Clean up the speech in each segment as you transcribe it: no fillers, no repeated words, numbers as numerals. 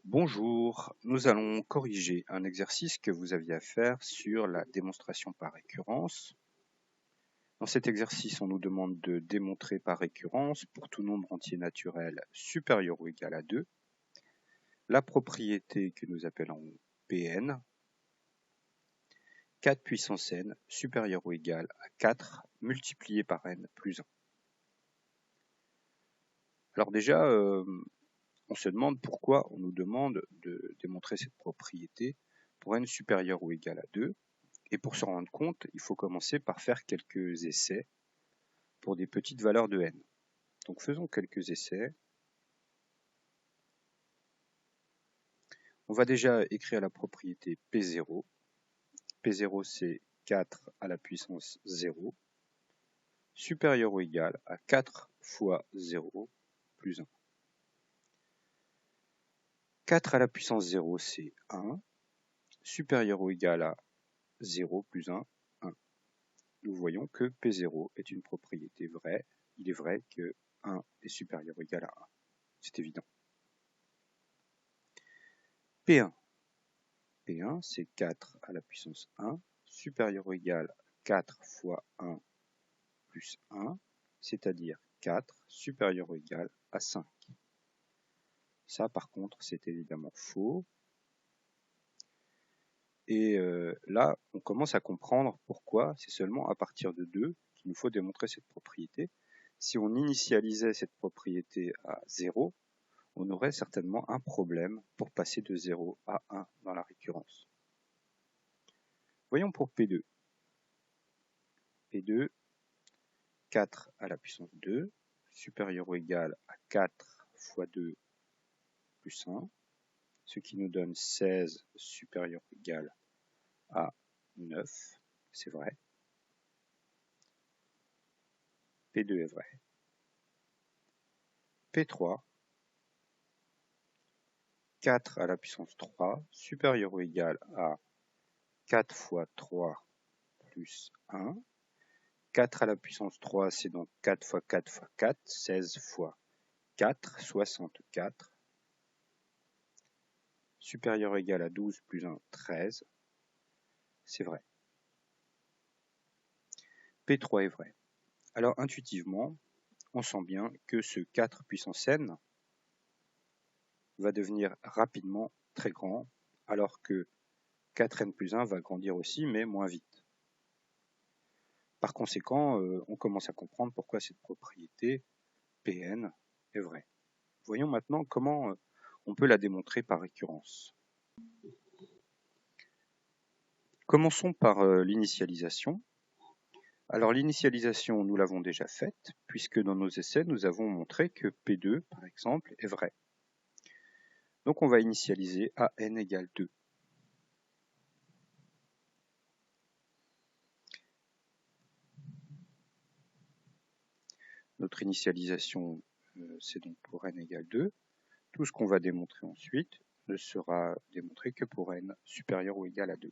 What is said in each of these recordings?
Bonjour, nous allons corriger un exercice que vous aviez à faire sur la démonstration par récurrence. Dans cet exercice, on nous demande de démontrer par récurrence pour tout nombre entier naturel supérieur ou égal à 2, la propriété que nous appelons Pn, 4 puissance n supérieur ou égal à 4 multiplié par n plus 1. Alors déjà, on se demande pourquoi on nous demande de démontrer cette propriété pour n supérieur ou égal à 2. Et pour s'en rendre compte, il faut commencer par faire quelques essais pour des petites valeurs de n. Donc faisons quelques essais. On va déjà écrire la propriété P0. P0 c'est 4 à la puissance 0, supérieur ou égal à 4 fois 0 plus 1. 4 à la puissance 0 c'est 1, supérieur ou égal à 0 plus 1, 1. Nous voyons que P0 est une propriété vraie. Il est vrai que 1 est supérieur ou égal à 1. C'est évident. P1. P1, c'est 4 à la puissance 1, supérieur ou égal à 4 fois 1 plus 1, c'est-à-dire 4 supérieur ou égal à 5. Ça, par contre, c'est évidemment faux. Et là, on commence à comprendre pourquoi c'est seulement à partir de 2 qu'il nous faut démontrer cette propriété. Si on initialisait cette propriété à 0, on aurait certainement un problème pour passer de 0 à 1 dans la récurrence. Voyons pour P2. P2, 4 à la puissance 2, supérieur ou égal à 4 fois 2 plus 1, ce qui nous donne 16 supérieur ou égal à 9, c'est vrai. P2 est vrai. P3, 4 à la puissance 3, supérieur ou égal à 4 fois 3 plus 1. 4 à la puissance 3, c'est donc 4 fois 4 fois 4, 16 fois 4, 64. Supérieur ou égal à 12 plus 1, 13. C'est vrai. P3 est vrai. Alors intuitivement, on sent bien que ce 4 puissance n va devenir rapidement très grand, alors que 4n plus 1 va grandir aussi, mais moins vite. Par conséquent, on commence à comprendre pourquoi cette propriété Pn est vraie. Voyons maintenant comment on peut la démontrer par récurrence. Commençons par l'initialisation. Alors l'initialisation, nous l'avons déjà faite, puisque dans nos essais, nous avons montré que P2, par exemple, est vrai. Donc on va initialiser à n égale 2. Notre initialisation, c'est donc pour n égale 2. Tout ce qu'on va démontrer ensuite ne sera démontré que pour n supérieur ou égal à 2.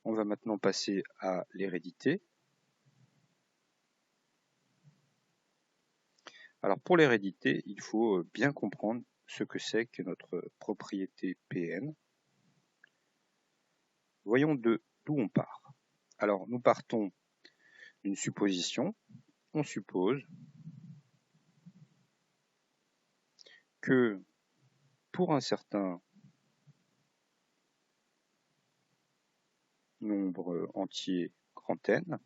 On va maintenant passer à l'hérédité. Alors pour l'hérédité, il faut bien comprendre ce que c'est que notre propriété Pn. Voyons d'où on part. Alors nous partons d'une supposition. On suppose que pour un certain nombre entier grand N,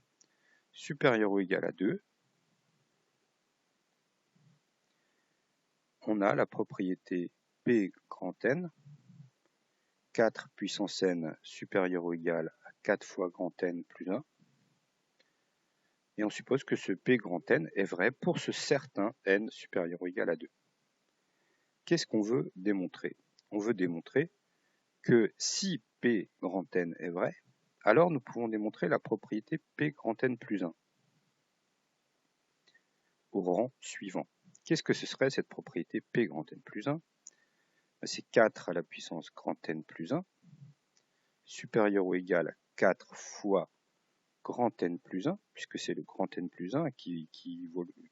supérieur ou égal à 2, on a la propriété P grand N, 4 puissance n supérieur ou égal à 4 fois grand N plus 1, et on suppose que ce P grand N est vrai pour ce certain N supérieur ou égal à 2. Qu'est-ce qu'on veut démontrer? On veut démontrer que si P grand N est vrai, alors nous pouvons démontrer la propriété P grand N plus 1 au rang suivant. Qu'est-ce que ce serait cette propriété P grand N plus 1? C'est 4 à la puissance grand N plus 1, supérieur ou égal à 4 fois grand N plus 1, puisque c'est le grand N plus 1 qui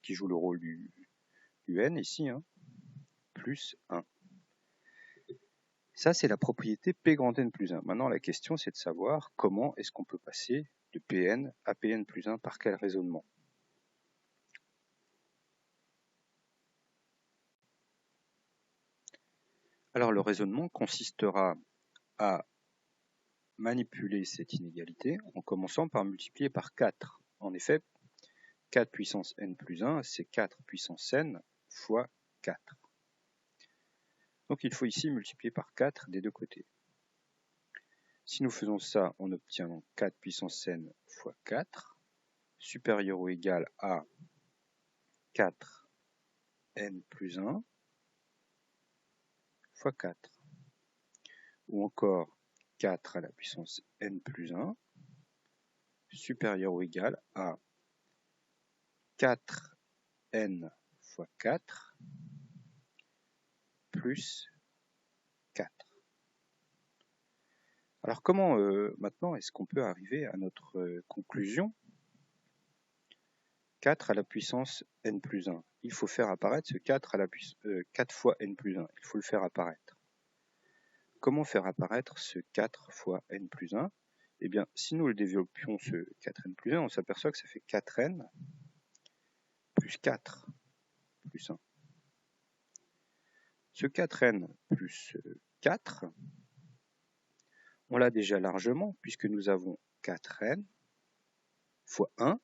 joue le rôle un ici, hein, plus 1. Ça, c'est la propriété P grand N plus 1. Maintenant, la question, c'est de savoir comment est-ce qu'on peut passer de Pn à Pn plus 1, par quel raisonnement. Alors, le raisonnement consistera à manipuler cette inégalité en commençant par multiplier par 4. En effet, 4 puissance n plus 1, c'est 4 puissance n fois 4. Donc il faut ici multiplier par 4 des deux côtés. Si nous faisons ça, on obtient donc 4 puissance n fois 4, supérieur ou égal à 4n plus 1 fois 4. Ou encore 4 à la puissance n plus 1, supérieur ou égal à 4n fois 4 plus 4. Alors comment maintenant est-ce qu'on peut arriver à notre conclusion 4 à la puissance n plus 1? Il faut faire apparaître ce 4 à la 4 fois n plus 1. Il faut le faire apparaître. Comment faire apparaître ce 4 fois n plus 1? Eh bien, si nous le développions ce 4n plus 1, on s'aperçoit que ça fait 4n plus 4 plus 1. Ce 4n plus 4, on l'a déjà largement puisque nous avons 4n fois 1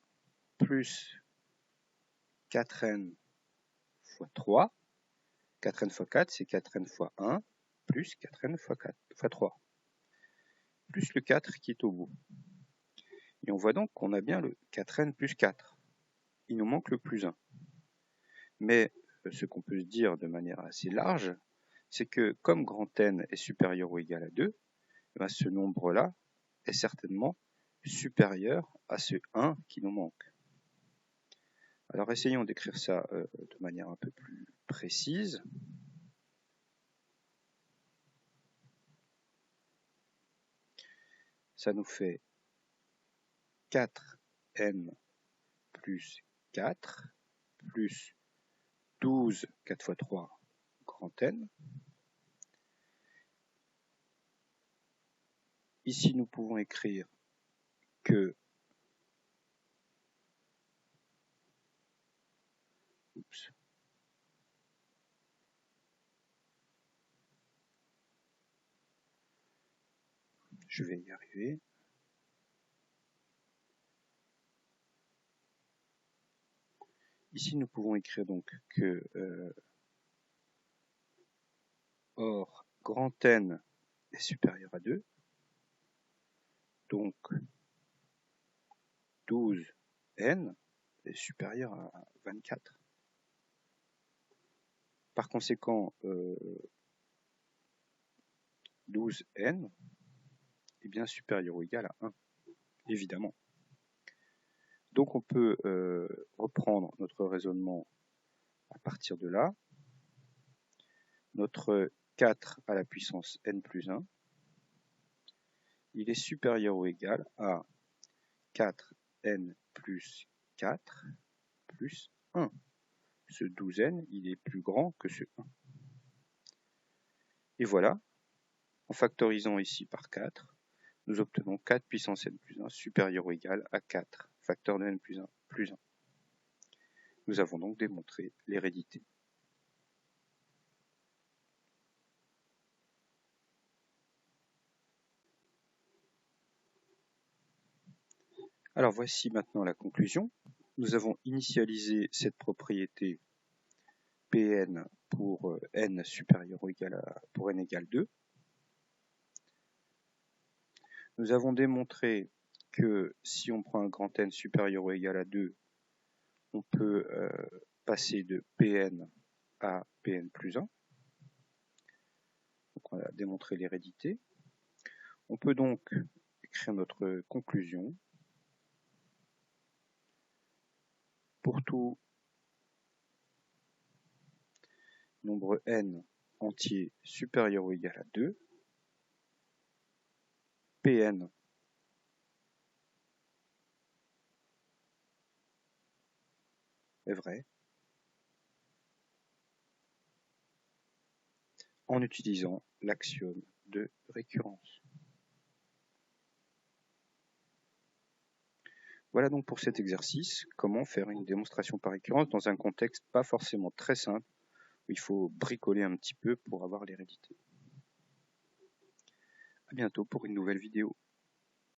plus 4n fois 3. 4n fois 4, c'est 4n fois 1 plus 4n fois 3. Plus le 4 qui est au bout. Et on voit donc qu'on a bien le 4n plus 4. Il nous manque le plus 1. Mais ce qu'on peut se dire de manière assez large, c'est que comme grand N est supérieur ou égal à 2, eh bien ce nombre-là est certainement supérieur à ce 1 qui nous manque. Alors essayons d'écrire ça de manière un peu plus précise. Ça nous fait 4n plus 4 plus 12, 4 fois 3, grand N. Ici, nous pouvons écrire que je vais y arriver. Ici, nous pouvons écrire donc que or grand N est supérieur à 2, donc 12n est supérieur à 24. Par conséquent, 12n est bien supérieur ou égal à 1, évidemment. Donc on peut reprendre notre raisonnement à partir de là. Notre 4 à la puissance n plus 1, il est supérieur ou égal à 4n plus 4 plus 1. Ce 12n, il est plus grand que ce 1. Et voilà, en factorisant ici par 4, nous obtenons 4 puissance n plus 1 supérieur ou égal à 4, facteur de n plus 1 plus 1. Nous avons donc démontré l'hérédité. Alors voici maintenant la conclusion. Nous avons initialisé cette propriété Pn pour n supérieur ou égal à pour n égale 2. Nous avons démontré que si on prend un grand N supérieur ou égal à 2, on peut passer de Pn à Pn plus 1. Donc on a démontré l'hérédité. On peut donc écrire notre conclusion. Pour tout nombre n entier supérieur ou égal à 2, Pn est vrai. en utilisant l'axiome de récurrence. Voilà donc pour cet exercice, comment faire une démonstration par récurrence dans un contexte pas forcément très simple, où il faut bricoler un petit peu pour avoir l'hérédité. À bientôt pour une nouvelle vidéo.